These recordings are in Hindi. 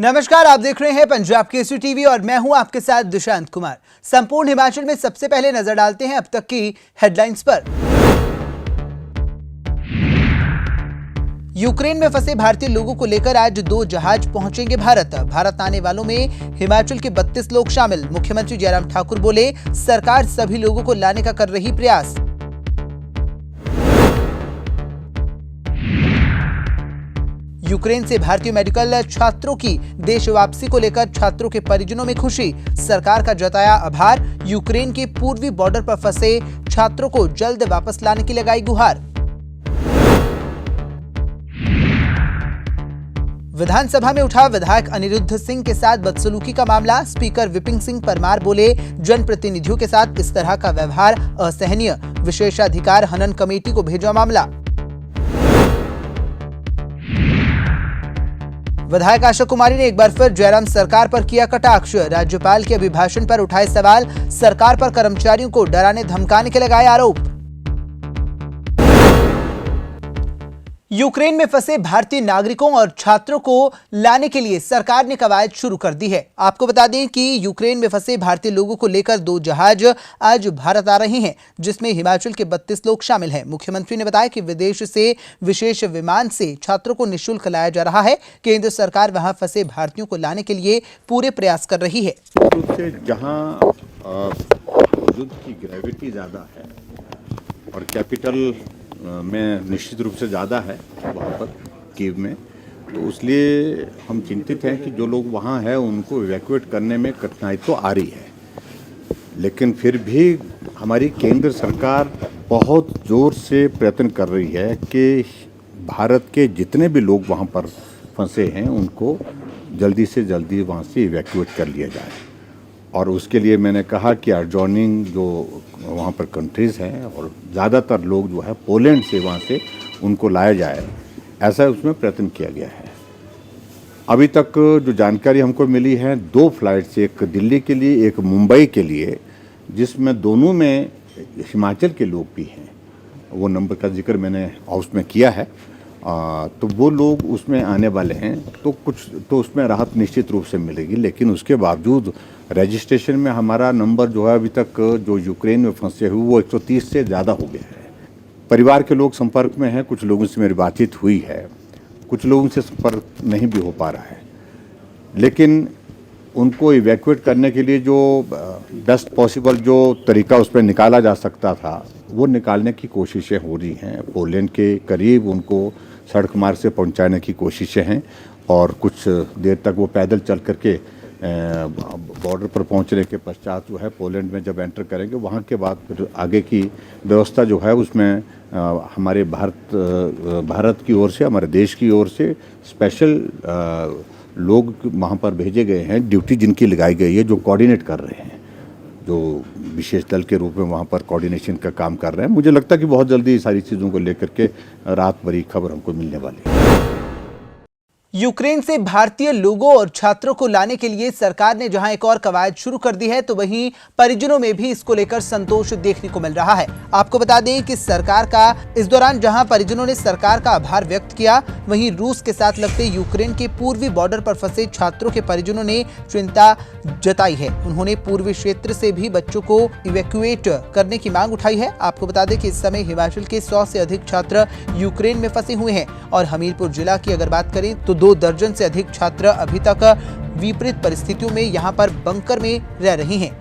नमस्कार, आप देख रहे हैं पंजाब केसरी टीवी और मैं हूं आपके साथ दुशांत कुमार। संपूर्ण हिमाचल में सबसे पहले नजर डालते हैं अब तक की हेडलाइंस पर। यूक्रेन में फंसे भारतीय लोगों को लेकर आज 2 जहाज पहुंचेंगे भारत। भारत आने वालों में हिमाचल के 32 लोग शामिल। मुख्यमंत्री जयराम ठाकुर बोले, सरकार सभी लोगों को लाने का कर रही प्रयास। यूक्रेन से भारतीय मेडिकल छात्रों की देश वापसी को लेकर छात्रों के परिजनों में खुशी। सरकार का जताया आभार। यूक्रेन के पूर्वी बॉर्डर पर फंसे छात्रों को जल्द वापस लाने की लगाई गुहार। विधानसभा में उठा विधायक अनिरुद्ध सिंह के साथ बदसलूकी का मामला। स्पीकर विपिन सिंह परमार बोले, जनप्रतिनिधियों के साथ इस तरह का व्यवहार असहनीय। विशेषाधिकार हनन कमेटी को भेजा मामला। विधायक आशा कुमारी ने एक बार फिर जयराम सरकार पर किया कटाक्ष। राज्यपाल के अभिभाषण पर उठाए सवाल। सरकार पर कर्मचारियों को डराने धमकाने के लगाए आरोप। यूक्रेन में फंसे भारतीय नागरिकों और छात्रों को लाने के लिए सरकार ने कवायद शुरू कर दी है। आपको बता दें कि यूक्रेन में फंसे भारतीय लोगों को लेकर 2 जहाज आज भारत आ रहे हैं, जिसमें हिमाचल के 32 लोग शामिल हैं। मुख्यमंत्री ने बताया कि विदेश से विशेष विमान से छात्रों को निःशुल्क लाया जा रहा है। केंद्र सरकार वहां फंसे भारतीयों को लाने के लिए पूरे प्रयास कर रही है। जहां युद्ध की ग्रेविटी ज़्यादा है और कैपिटल में निश्चित रूप से ज़्यादा है वहाँ पर कीव में, तो इसलिए हम चिंतित हैं कि जो लोग वहाँ हैं उनको इवैक्यूएट करने में कठिनाई तो आ रही है, लेकिन फिर भी हमारी केंद्र सरकार बहुत ज़ोर से प्रयत्न कर रही है कि भारत के जितने भी लोग वहाँ पर फंसे हैं उनको जल्दी से जल्दी वहाँ से इवैक्यूएट कर लिया जाए। और उसके लिए मैंने कहा कि एडजॉइनिंग जो वहाँ पर कंट्रीज़ हैं और ज़्यादातर लोग जो है पोलैंड से वहाँ से उनको लाया जाए, ऐसा उसमें प्रयत्न किया गया है। अभी तक जो जानकारी हमको मिली है 2 फ्लाइट्स, एक दिल्ली के लिए एक मुंबई के लिए, जिसमें दोनों में हिमाचल के लोग भी हैं। वो नंबर का जिक्र मैंने हाउस में किया है। तो वो लोग उसमें आने वाले हैं, तो कुछ तो उसमें राहत निश्चित रूप से मिलेगी, लेकिन उसके बावजूद रजिस्ट्रेशन में हमारा नंबर जो है अभी तक जो यूक्रेन में फंसे हुए वो 130 से ज़्यादा हो गया है। परिवार के लोग संपर्क में हैं, कुछ लोगों से मेरी बातचीत हुई है, कुछ लोगों से संपर्क नहीं भी हो पा रहा है, लेकिन उनको इवैक्यूएट करने के लिए जो बेस्ट पॉसिबल जो तरीका उस पर निकाला जा सकता था वो निकालने की कोशिशें हो रही हैं। पोलैंड के करीब उनको सड़क मार्ग से पहुंचाने की कोशिशें हैं और कुछ देर तक वो पैदल चल करके बॉर्डर पर पहुंचने के पश्चात जो है पोलैंड में जब एंटर करेंगे, वहाँ के बाद फिर आगे की व्यवस्था जो है उसमें हमारे भारत की ओर से, हमारे देश की ओर से स्पेशल लोग वहाँ पर भेजे गए हैं, ड्यूटी जिनकी लगाई गई है, जो कोऑर्डिनेट कर रहे हैं, जो विशेष दल के रूप में वहाँ पर कोऑर्डिनेशन का काम कर रहे हैं। मुझे लगता है कि बहुत जल्दी सारी चीज़ों को लेकर के रात भरी खबर हमको मिलने वाली है। यूक्रेन से भारतीय लोगों और छात्रों को लाने के लिए सरकार ने जहां एक और कवायद शुरू कर दी है, तो वहीं परिजनों में भी इसको लेकर संतोष देखने को मिल रहा है। आपको बता दें कि सरकार का इस दौरान जहां परिजनों ने सरकार का आभार व्यक्त किया, वहीं रूस के साथ लगते यूक्रेन के पूर्वी बॉर्डर पर फंसे छात्रों के परिजनों ने चिंता जताई है। उन्होंने पूर्वी क्षेत्र से भी बच्चों को इवैक्यूएट करने की मांग उठाई है। आपको बता दें कि इस समय हिमाचल के 100 से अधिक छात्र यूक्रेन में फंसे हुए हैं और हमीरपुर जिला की अगर बात करें तो 2 दर्जन से अधिक छात्र अभी तक विपरीत परिस्थितियों में यहां पर बंकर में रह रहे हैं।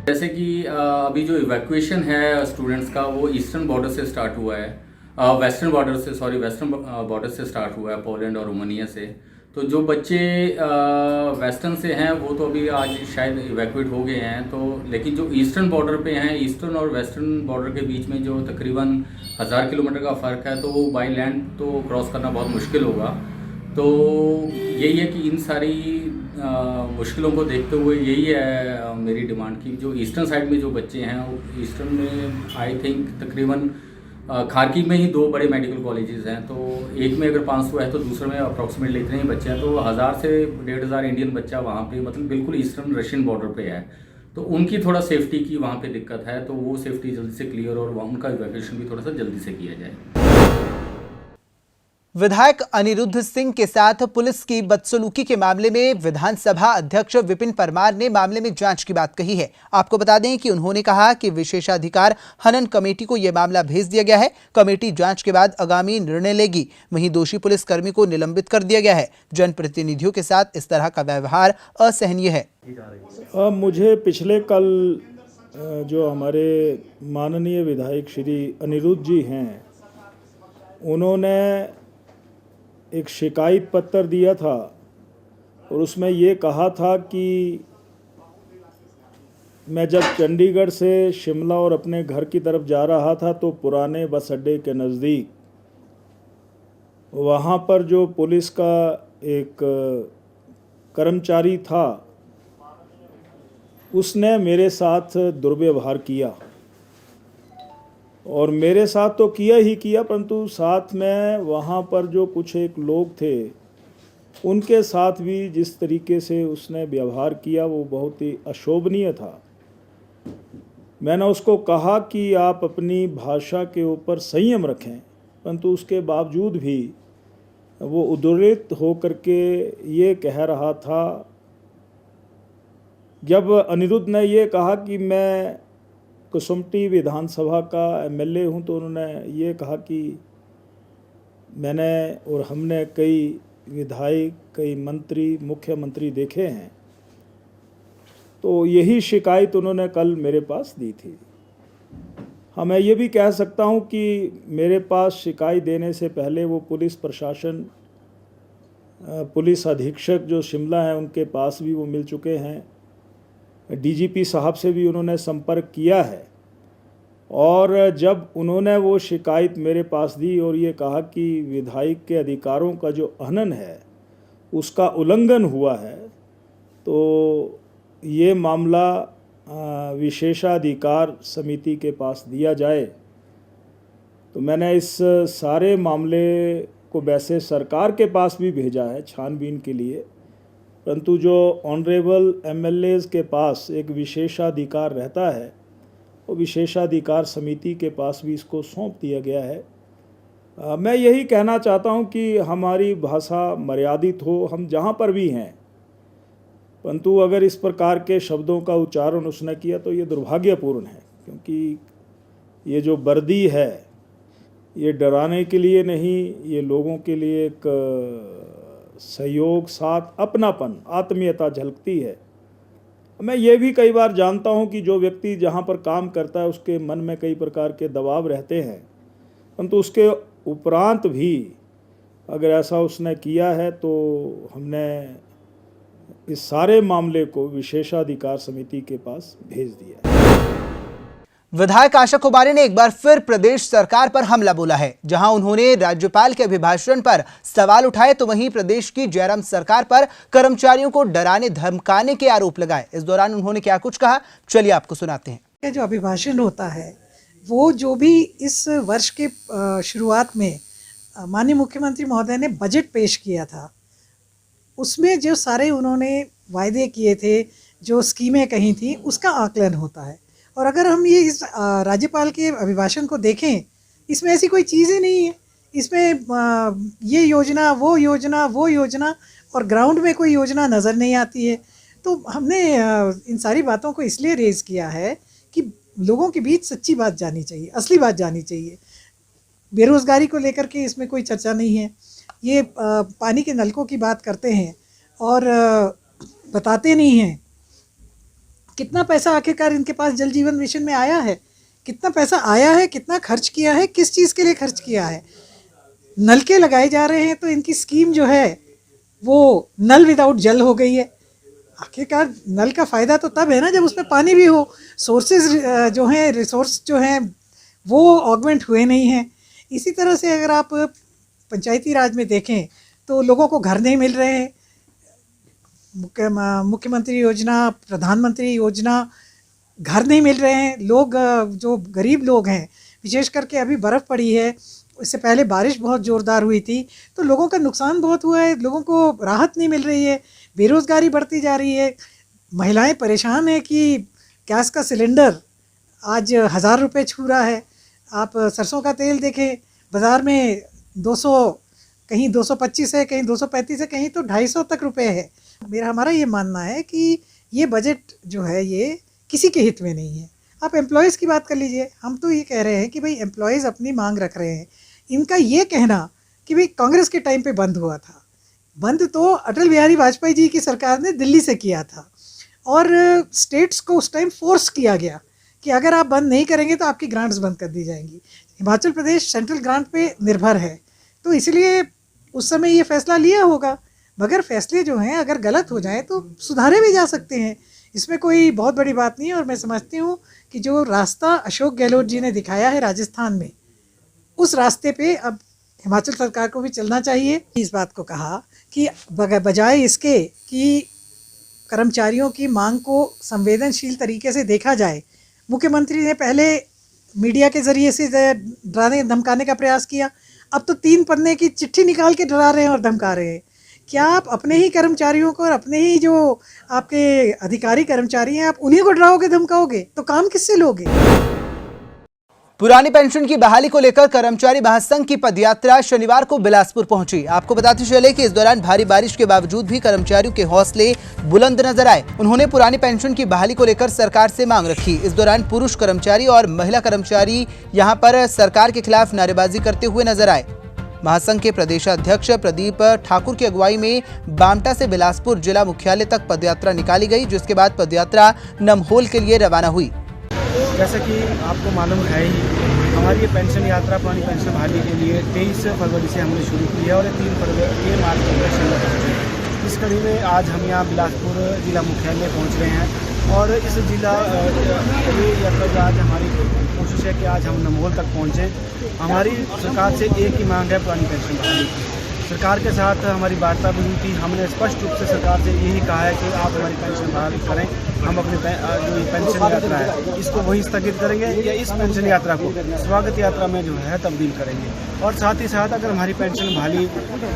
जैसे कि अभी जो इवैक्यूएशन है स्टूडेंट्स का वो ईस्टर्न बॉर्डर से स्टार्ट हुआ है, वेस्टर्न बॉर्डर से स्टार्ट हुआ है, पोलैंड और रोमानिया से। तो जो बच्चे वेस्टर्न से हैं वो तो अभी आज शायद इवैक्यूएट हो गए हैं, तो लेकिन जो ईस्टर्न बॉर्डर पे हैं, ईस्टर्न और वेस्टर्न बॉर्डर के बीच में जो तकरीबन 1000 किलोमीटर का फ़र्क है, तो वो बाई लैंड तो क्रॉस करना बहुत मुश्किल होगा। तो यही है कि इन सारी मुश्किलों को देखते हुए यही है मेरी डिमांड की जो ईस्टर्न साइड में जो बच्चे हैं, वो ईस्टर्न में आई थिंक तकरीबन खारकीव में ही 2 बड़े मेडिकल कॉलेजेस हैं, तो एक में अगर 500 है तो दूसरे में अप्रॉक्सीमेटली इतने ही बच्चे हैं, तो 1000 से 1500 इंडियन बच्चा वहाँ पे मतलब बिल्कुल ईस्टर्न रशियन बॉर्डर पे है। तो उनकी थोड़ा सेफ्टी की वहाँ पे दिक्कत है, तो वो सेफ्टी जल्दी से क्लियर और उनका इवैक्यूएशन भी थोड़ा सा जल्दी से किया जाए। विधायक अनिरुद्ध सिंह के साथ पुलिस की बदसलूकी के मामले में विधानसभा अध्यक्ष विपिन परमार ने मामले में जांच की बात कही है। आपको बता दें कि उन्होंने कहा कि विशेषाधिकार हनन कमेटी को यह मामला भेज दिया गया है। कमेटी जांच के बाद आगामी निर्णय लेगी। वहीं दोषी पुलिसकर्मी को निलंबित कर दिया गया है। जनप्रतिनिधियों के साथ इस तरह का व्यवहार असहनीय है। मुझे पिछले कल जो हमारे माननीय विधायक श्री अनिरुद्ध जी हैं, उन्होंने एक शिकायत पत्र दिया था और उसमें ये कहा था कि मैं जब चंडीगढ़ से शिमला और अपने घर की तरफ जा रहा था तो पुराने बस अड्डे के नज़दीक वहाँ पर जो पुलिस का एक कर्मचारी था, उसने मेरे साथ दुर्व्यवहार किया और मेरे साथ तो किया ही किया, परंतु साथ में वहाँ पर जो कुछ एक लोग थे उनके साथ भी जिस तरीके से उसने व्यवहार किया वो बहुत ही अशोभनीय था। मैंने उसको कहा कि आप अपनी भाषा के ऊपर संयम रखें, परंतु उसके बावजूद भी वो उद्वेलित होकर के ये कह रहा था। जब अनिरुद्ध ने ये कहा कि मैं कुसुम्पटी विधानसभा का एमएलए हूं, तो उन्होंने ये कहा कि मैंने और हमने कई विधायक, कई मंत्री, मुख्यमंत्री देखे हैं। तो यही शिकायत उन्होंने कल मेरे पास दी थी। हाँ, मैं ये भी कह सकता हूं कि मेरे पास शिकायत देने से पहले वो पुलिस प्रशासन, पुलिस अधीक्षक जो शिमला हैं, उनके पास भी वो मिल चुके हैं। डीजीपी साहब से भी उन्होंने संपर्क किया है और जब उन्होंने वो शिकायत मेरे पास दी और ये कहा कि विधायक के अधिकारों का जो हनन है उसका उल्लंघन हुआ है, तो ये मामला विशेषाधिकार समिति के पास दिया जाए। तो मैंने इस सारे मामले को वैसे सरकार के पास भी भेजा है छानबीन के लिए, परंतु जो ऑनरेबल एमएलएज़ के पास एक विशेषाधिकार रहता है, वो विशेषाधिकार समिति के पास भी इसको सौंप दिया गया है। मैं यही कहना चाहता हूं कि हमारी भाषा मर्यादित हो, हम जहां पर भी हैं, परंतु अगर इस प्रकार के शब्दों का उच्चारण उसने किया तो ये दुर्भाग्यपूर्ण है, क्योंकि ये जो वर्दी है ये डराने के लिए नहीं, ये लोगों के लिए एक सहयोग, साथ अपनापन, आत्मीयता झलकती है। मैं ये भी कई बार जानता हूँ कि जो व्यक्ति जहाँ पर काम करता है उसके मन में कई प्रकार के दबाव रहते हैं, परंतु उसके उपरांत भी अगर ऐसा उसने किया है तो हमने इस सारे मामले को विशेषाधिकार समिति के पास भेज दिया है। विधायक आशा कुमारी ने एक बार फिर प्रदेश सरकार पर हमला बोला है। जहां उन्होंने राज्यपाल के अभिभाषण पर सवाल उठाए, तो वहीं प्रदेश की जयराम सरकार पर कर्मचारियों को डराने धमकाने के आरोप लगाए। इस दौरान उन्होंने क्या कुछ कहा, चलिए आपको सुनाते हैं। जो अभिभाषण होता है वो जो भी इस वर्ष के शुरुआत में माननीय मुख्यमंत्री महोदय ने बजट पेश किया था, उसमें जो सारे उन्होंने वायदे किए थे, जो स्कीमें कही थी, उसका आकलन होता है। और अगर हम ये इस राज्यपाल के अभिभाषण को देखें, इसमें ऐसी कोई चीज़ ही नहीं है। इसमें ये योजना, वो योजना, वो योजना, और ग्राउंड में कोई योजना नज़र नहीं आती है। तो हमने इन सारी बातों को इसलिए रेज़ किया है कि लोगों के बीच सच्ची बात जानी चाहिए, असली बात जानी चाहिए। बेरोज़गारी को लेकर के इसमें कोई चर्चा नहीं है। ये पानी के नलकों की बात करते हैं और बताते नहीं हैं कितना पैसा आखिरकार इनके पास जल जीवन मिशन में आया है, कितना पैसा आया है, कितना खर्च किया है, किस चीज़ के लिए खर्च किया है। नलके लगाए जा रहे हैं तो इनकी स्कीम जो है वो नल विदाउट जल हो गई है। आखिरकार नल का फ़ायदा तो तब है ना जब उसमें पानी भी हो। सोर्सेज जो हैं, रिसोर्स जो हैं, वो ऑगमेंट हुए नहीं हैं। इसी तरह से अगर आप पंचायती राज में देखें तो लोगों को घर नहीं मिल रहे हैं। मुख्यमंत्री योजना, प्रधानमंत्री योजना, घर नहीं मिल रहे हैं। लोग जो गरीब लोग हैं, विशेष करके अभी बर्फ़ पड़ी है, इससे पहले बारिश बहुत ज़ोरदार हुई थी, तो लोगों का नुकसान बहुत हुआ है। लोगों को राहत नहीं मिल रही है, बेरोज़गारी बढ़ती जा रही है। महिलाएं परेशान हैं कि गैस का सिलेंडर आज 1000 रुपये छू रहा है। आप सरसों का तेल देखें, बाज़ार में 200 कहीं 225 है, कहीं 235 है, कहीं तो 250 तक रुपए है। हमारा ये मानना है कि ये बजट जो है ये किसी के हित में नहीं है। आप एम्प्लॉयज़ की बात कर लीजिए, हम तो ये कह रहे हैं कि भाई एम्प्लॉयज़ अपनी मांग रख रहे हैं। इनका ये कहना कि भाई कांग्रेस के टाइम पे बंद हुआ था, बंद तो अटल बिहारी वाजपेयी जी की सरकार ने दिल्ली से किया था और स्टेट्स को उस टाइम फोर्स किया गया कि अगर आप बंद नहीं करेंगे तो आपकी ग्रांट्स बंद कर दी जाएंगी। हिमाचल प्रदेश सेंट्रल ग्रांट पे निर्भर है, तो इसलिए उस समय ये फैसला लिया होगा। मगर फैसले जो हैं अगर गलत हो जाए तो सुधारे भी जा सकते हैं, इसमें कोई बहुत बड़ी बात नहीं है। और मैं समझती हूँ कि जो रास्ता अशोक गहलोत जी ने दिखाया है राजस्थान में, उस रास्ते पे अब हिमाचल सरकार को भी चलना चाहिए। इस बात को कहा कि बजाय इसके कि कर्मचारियों की मांग को संवेदनशील तरीके से देखा जाए, मुख्यमंत्री ने पहले मीडिया के ज़रिए से डराने धमकाने का प्रयास किया, अब तो 3 पन्ने की चिट्ठी निकाल के डरा रहे हैं और धमका रहे हैं। क्या आप अपने ही कर्मचारियों को और अपने ही जो आपके अधिकारी कर्मचारी हैं, आप उन्हीं को डराओगे धमकाओगे तो काम किससे लोगे? पुरानी पेंशन की बहाली को लेकर कर्मचारी महासंघ की पदयात्रा शनिवार को बिलासपुर पहुंची। आपको बताते चले कि इस दौरान भारी बारिश के बावजूद भी कर्मचारियों के हौसले बुलंद नजर आए। उन्होंने पुरानी पेंशन की बहाली को लेकर सरकार से मांग रखी। इस दौरान पुरुष कर्मचारी और महिला कर्मचारी यहां पर सरकार के खिलाफ नारेबाजी करते हुए नजर आए। महासंघ के प्रदेशाध्यक्ष प्रदीप ठाकुर की अगुवाई में बामटा से बिलासपुर जिला मुख्यालय तक पदयात्रा निकाली गई, जिसके बाद पदयात्रा नमहोल के लिए रवाना हुई। जैसा कि आपको मालूम है ही, हमारी ये पेंशन यात्रा पुरानी पेंशन बहाली के लिए 23 फरवरी से हमने शुरू की है और 3 मार्च को शिमला पहुँचे। इस कड़ी में आज हम यहाँ बिलासपुर जिला मुख्यालय पहुँच रहे हैं और इस जिला ये यात्रा जो आज हमारी कोशिश है कि आज हम नमोल तक पहुँचें। हमारी सरकार से एक ही मांग है पुरानी पेंशन बहाली की। सरकार के साथ हमारी वार्ता भी हुई थी, हमने स्पष्ट रूप से सरकार से यही कहा है कि आप हमारी पेंशन बहाल करें। हम अपनी जो पेंशन यात्रा है इसको वहीं स्थगित करेंगे या इस पेंशन यात्रा को स्वागत यात्रा में जो है तब्दील करेंगे। और साथ ही साथ अगर हमारी पेंशन बहाली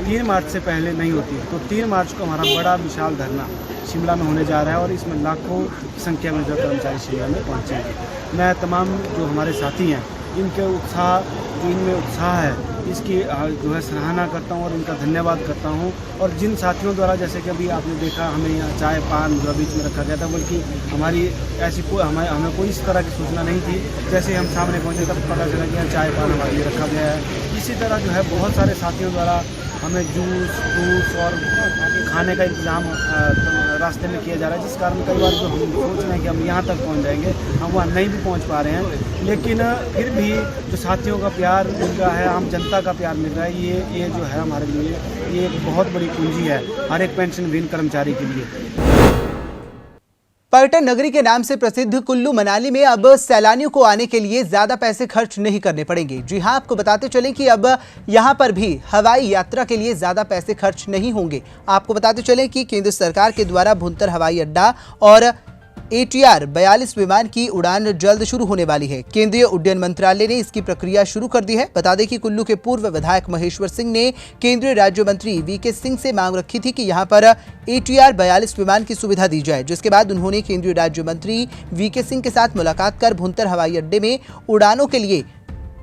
3 मार्च से पहले नहीं होती तो 3 मार्च को हमारा बड़ा विशाल धरना शिमला में होने जा रहा है और इसमें लाखों की संख्या में जो कर्मचारी शिमला में पहुँचेंगे। मैं तमाम जो हमारे साथी हैं इनके इनमें उत्साह है इसकी जो है सराहना करता हूँ और इनका धन्यवाद करता हूँ। और जिन साथियों द्वारा जैसे कि अभी आपने देखा हमें यहाँ चाय पान जो बीच में रखा गया था, बल्कि हमारी ऐसी हमें कोई इस तरह की सूचना नहीं थी। जैसे हम सामने पहुँचे तब पता चला कि यहाँ चाय पान हमारे लिए रखा गया है। इसी तरह जो है बहुत सारे साथियों द्वारा हमें जूस फ्रूट्स और खाने का इंतज़ाम रास्ते में किया जा रहा है, जिस कारण कई बार जो हम सोच रहे हैं कि हम यहाँ तक पहुँच जाएंगे, हम वहाँ नहीं भी पहुँच पा रहे हैं। लेकिन फिर भी जो साथियों का प्यार मिल रहा है, आम जनता का प्यार मिल रहा है, ये जो है हमारे लिए ये एक बहुत बड़ी पूंजी है हर एक पेंशनभीन कर्मचारी के लिए। पर्यटन नगरी के नाम से प्रसिद्ध कुल्लू मनाली में अब सैलानियों को आने के लिए ज्यादा पैसे खर्च नहीं करने पड़ेंगे। जी हां, आपको बताते चलें कि अब यहां पर भी हवाई यात्रा के लिए ज्यादा पैसे खर्च नहीं होंगे। आपको बताते चलें कि केंद्र सरकार के द्वारा भुंतर हवाई अड्डा और ATR 42 विमान की उड़ान जल्द शुरू होने वाली है। केंद्रीय उड्डयन मंत्रालय ने इसकी प्रक्रिया शुरू कर दी है। बता दें कि कुल्लू के पूर्व विधायक महेश्वर सिंह ने केंद्रीय राज्य मंत्री VK सिंह से मांग रखी थी कि यहां पर ATR 42 विमान की सुविधा दी जाए, जिसके बाद उन्होंने केंद्रीय राज्य मंत्री VK सिंह के साथ मुलाकात कर भुंतर हवाई अड्डे में उड़ानों के लिए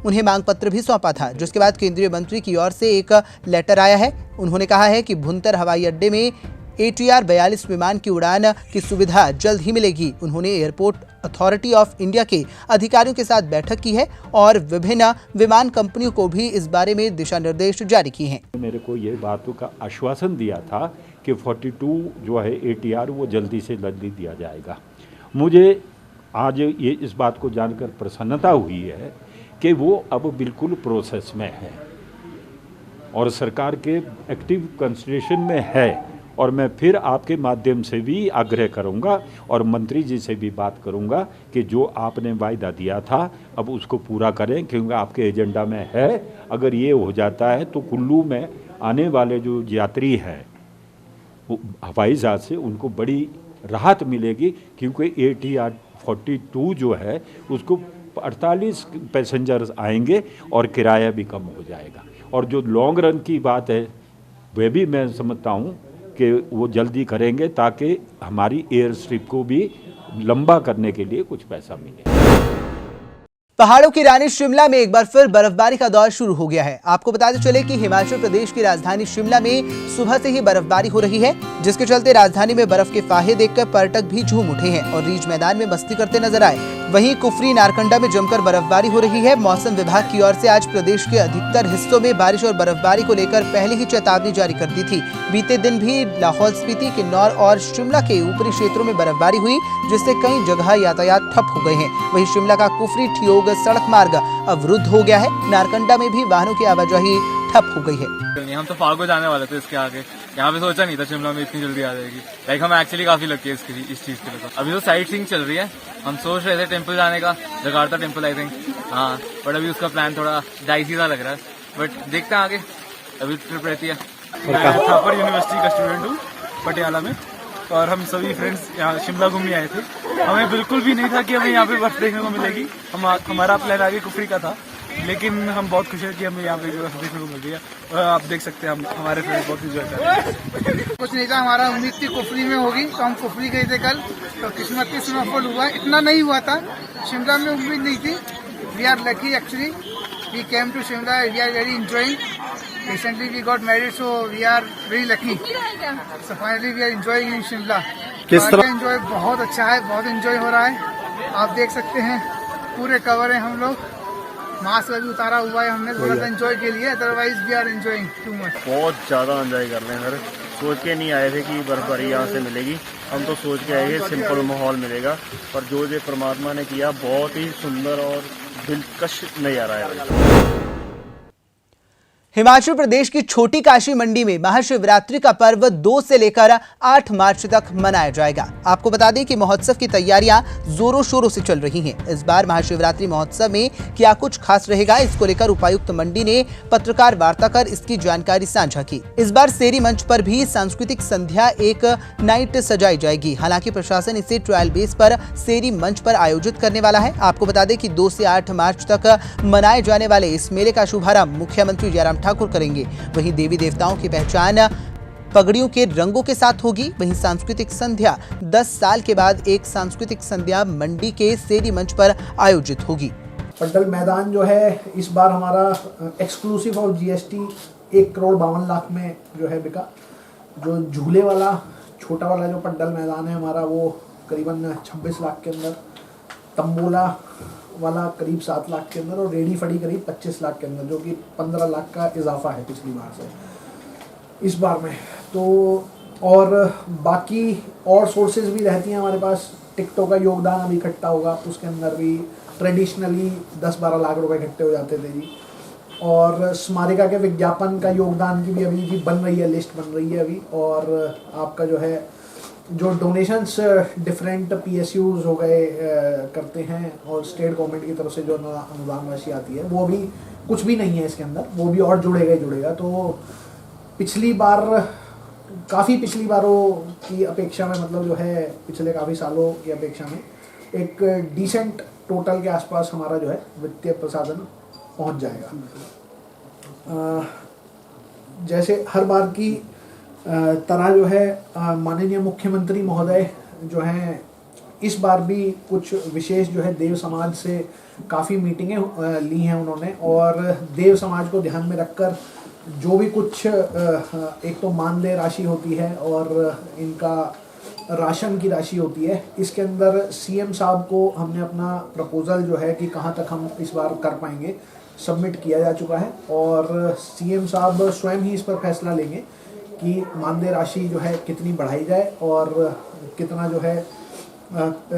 उन्हें मांग पत्र भी सौंपा था, जिसके बाद केंद्रीय मंत्री की ओर से एक लेटर आया है। उन्होंने कहा है कि भुंतर हवाई अड्डे में ATR 42 विमान की उड़ान की सुविधा जल्द ही मिलेगी। उन्होंने एयरपोर्ट अथॉरिटी ऑफ इंडिया के अधिकारियों के साथ बैठक की है और विभिन्न विमान कंपनियों को भी इस बारे में दिशा निर्देश जारी किए हैं। मेरे को ये बातों का आश्वासन दिया था कि 42 जो है ATR वो जल्दी से जल्दी दिया जाएगा। मुझे आज ये इस बात को जानकर प्रसन्नता हुई है कि वो अब बिल्कुल प्रोसेस में है और सरकार के एक्टिव कंसिडरेशन में है। और मैं फिर आपके माध्यम से भी आग्रह करूंगा और मंत्री जी से भी बात करूंगा कि जो आपने वायदा दिया था अब उसको पूरा करें, क्योंकि आपके एजेंडा में है। अगर ये हो जाता है तो कुल्लू में आने वाले जो यात्री हैं हवाई जहाज से उनको बड़ी राहत मिलेगी, क्योंकि ATR 42 जो है उसको 48 पैसेंजर्स आएंगे और किराया भी कम हो जाएगा। और जो लॉन्ग रन की बात है वह भी मैं समझता हूँ कि वो जल्दी करेंगे ताकि हमारी एयर स्ट्रिप को भी लंबा करने के लिए कुछ पैसा मिले। पहाड़ों की रानी शिमला में एक बार फिर बर्फबारी का दौर शुरू हो गया है। आपको बताते चले कि हिमाचल प्रदेश की राजधानी शिमला में सुबह से ही बर्फबारी हो रही है, जिसके चलते राजधानी में बर्फ के फाहे देखकर पर्यटक भी झूम उठे हैं और रीच मैदान में मस्ती करते नजर आए। वहीं कुफरी नारकंडा में जमकर बर्फबारी हो रही है। मौसम विभाग की ओर से आज प्रदेश के अधिकतर हिस्सों में बारिश और बर्फबारी को लेकर पहले ही चेतावनी जारी कर दी थी। बीते दिन भी लाहौल स्पीति, किन्नौर और शिमला के ऊपरी क्षेत्रों में बर्फबारी हुई, जिससे कई जगह यातायात ठप हो गए हैं। वहीं शिमला का कुफरी ठियोग सड़क मार्ग अवरुद्ध हो गया है। नारकंडा में भी वाहनों की आवाजाही ठप हो गई है। हम तो फागो जाने वाले थे इसके आगे, यहाँ पे सोचा नहीं था शिमला में इतनी जल्दी आ जाएगी। लाइक हम एक्चुअली काफी लकी है इस चीज के लिए। अभी तो साइट सीइंग चल रही है, हम सोच रहे थे टेम्पल जाने का, जकार्ता टेम्पल आई थिंक, हाँ, बट अभी उसका प्लान थोड़ा डाइसी सा लग रहा है, बट देखते हैं आगे, अभी ट्रिप रहती है। मैं थापर यूनिवर्सिटी का स्टूडेंट हूँ पटियाला में, और हम सभी फ्रेंड्स यहाँ शिमला घूमने आए थे। हमें बिल्कुल भी नहीं था कि हमें यहाँ पे बर्फ देखने को मिलेगी। हमारा प्लान आगे कुफरी का था, लेकिन हम बहुत खुश हैं कि हमें यहाँ पे बर्फ देखने को मिल रही है। और आप देख सकते हैं हम हमारे फ्रेंड्स बहुत इंजॉय कर रहे हैं। कुछ नहीं था, हमारा उम्मीद थी कुफरी में होगी, तो हम कुफरी गए थे कल, तो किस्मत की स्नोफॉल हुआ। इतना नहीं हुआ था, शिमला में उम्मीद नहीं थी। We are lucky actually, we came to Shimla, we are very enjoying. Recently we got married, so we are very lucky. So finally we are enjoying in Shimla. किस तरह एंजॉय? बहुत अच्छा है, बहुत एंजॉय हो रहा है। आप देख सकते हैं पूरे कवर है हम लोग, मास्क अभी उतारा हुआ है हमने थोड़ा सा एंजॉय के लिए, otherwise we are enjoying too much. बहुत ज्यादा एंजॉय कर रहे हैं सर। सोच के नहीं आए थे कि बर्फबारी यहाँ से मिलेगी, हम तो सोच के आए थे सिंपल माहौल मिलेगा, पर जो परमात्मा ने किया बहुत ही सुंदर और दिलकश नजारा है। हिमाचल प्रदेश की छोटी काशी मंडी में महाशिवरात्रि का पर्व 2 से लेकर 8 मार्च तक मनाया जाएगा। आपको बता दें कि महोत्सव की तैयारियां जोरों शोरों से चल रही हैं। इस बार महाशिवरात्रि महोत्सव में क्या कुछ खास रहेगा, इसको लेकर उपायुक्त मंडी ने पत्रकार वार्ता कर इसकी जानकारी साझा की। इस बार सेरी मंच पर भी सांस्कृतिक संध्या एक नाइट सजाई जाएगी। हालांकि प्रशासन इसे ट्रायल बेस पर सेरी मंच पर आयोजित करने वाला है। आपको बता दें कि 2 से 8 मार्च तक मनाए जाने वाले इस मेले का शुभारंभ मुख्यमंत्री जयराम ठाकुर करेंगे। वहीं देवी देवताओं की पहचान पगड़ियों के रंगों के साथ होगी। वहीं सांस्कृतिक संध्या 10 साल के बाद एक सांस्कृतिक संध्या मंडी के सेरी मंच पर आयोजित होगी। पड्डल मैदान जो है इस बार हमारा एक्सक्लूसिव ऑफ जीएसटी 1,52,00,000 में जो है बिका। जो झूले वाला छोटा वाला जो पड्डल मैदान है हमारा, वो करीबन 26 लाख के अंदर, तंबोला वाला करीब 7 लाख के अंदर, और रेडी फड़ी करीब 25 लाख के अंदर, जो कि 15 लाख का इजाफा है पिछली बार से इस बार में। तो और बाकी और सोर्सेज भी रहती हैं हमारे पास। टिकटों का योगदान अभी इकट्ठा होगा, उसके अंदर भी ट्रेडिशनली 10-12 लाख रुपए इकट्ठे हो जाते थे जी। और स्मारिका के विज्ञापन का योगदान की भी अभी जी बन रही है, लिस्ट बन रही है अभी। और आपका जो है जो डोनेशंस डिफरेंट पीएसयूज हो गए करते हैं, और स्टेट गवर्नमेंट की तरफ से जो अनुदान राशि आती है, वो भी कुछ भी नहीं है इसके अंदर, वो भी और जुड़ेगा ही जुड़ेगा। तो पिछली बारों की अपेक्षा में, मतलब जो है पिछले काफ़ी सालों की अपेक्षा में एक डिसेंट टोटल के आसपास हमारा जो है वित्तीय प्रसाधन पहुंच जाएगा। जैसे हर बार की तरह जो है माननीय मुख्यमंत्री महोदय जो हैं, इस बार भी कुछ विशेष जो है देव समाज से काफ़ी मीटिंगें ली हैं उन्होंने, और देव समाज को ध्यान में रखकर जो भी कुछ एक तो मानदेय राशि होती है और इनका राशन की राशि होती है, इसके अंदर सीएम साहब को हमने अपना प्रपोज़ल जो है कि कहाँ तक हम इस बार कर पाएंगे सबमिट किया जा चुका है। और सीएम साहब स्वयं ही इस पर फैसला लेंगे कि मानदेय राशि जो है कितनी बढ़ाई जाए, और कितना जो है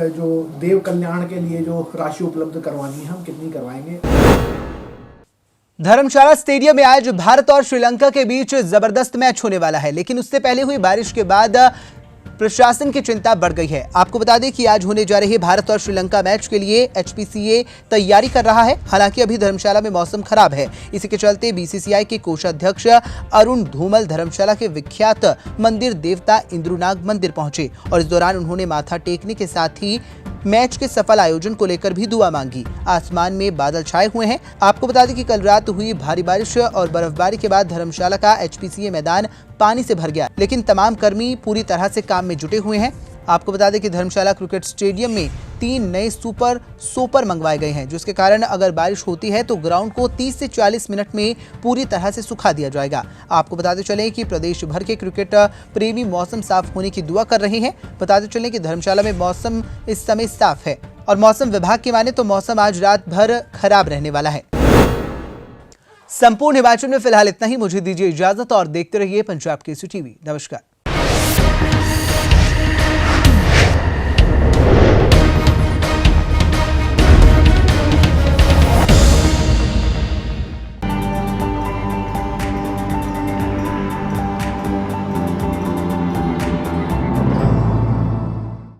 जो देव कल्याण के लिए जो राशि उपलब्ध करवानी है हम कितनी करवाएंगे। धर्मशाला स्टेडियम में आज भारत और श्रीलंका के बीच जबरदस्त मैच होने वाला है, लेकिन उससे पहले हुई बारिश के बाद प्रशासन की चिंता बढ़ गई है। आपको बता दें कि आज होने जा रहे भारत और श्रीलंका मैच के लिए एचपीसीए तैयारी कर रहा है। हालांकि अभी धर्मशाला में मौसम खराब है, इसी के चलते बीसीसीआई के कोषाध्यक्ष अरुण धूमल धर्मशाला के विख्यात मंदिर देवता इंद्रुनाग मंदिर पहुंचे, और इस दौरान उन्होंने माथा टेकने के साथ ही मैच के सफल आयोजन को लेकर भी दुआ मांगी। आसमान में बादल छाए हुए हैं। आपको बता दें कि कल रात हुई भारी बारिश और बर्फबारी के बाद धर्मशाला का एचपीसीए मैदान पानी से भर गया, लेकिन तमाम कर्मी पूरी तरह से काम में जुटे हुए हैं। आपको बता दें कि धर्मशाला क्रिकेट स्टेडियम में 3 नए सुपर सोपर मंगवाए गए हैं, जिसके कारण अगर बारिश होती है तो ग्राउंड को 30 से 40 मिनट में पूरी तरह से सुखा दिया जाएगा। आपको बताते चलें कि प्रदेश भर के क्रिकेट प्रेमी मौसम साफ होने की दुआ कर रहे हैं। बताते चलें कि धर्मशाला में मौसम इस समय साफ है और मौसम विभाग की माने तो मौसम आज रात भर खराब रहने वाला है। संपूर्ण हिमाचल में फिलहाल इतना ही। मुझे दीजिए इजाजत और देखते रहिए पंजाब केसरी टीवी। नमस्कार।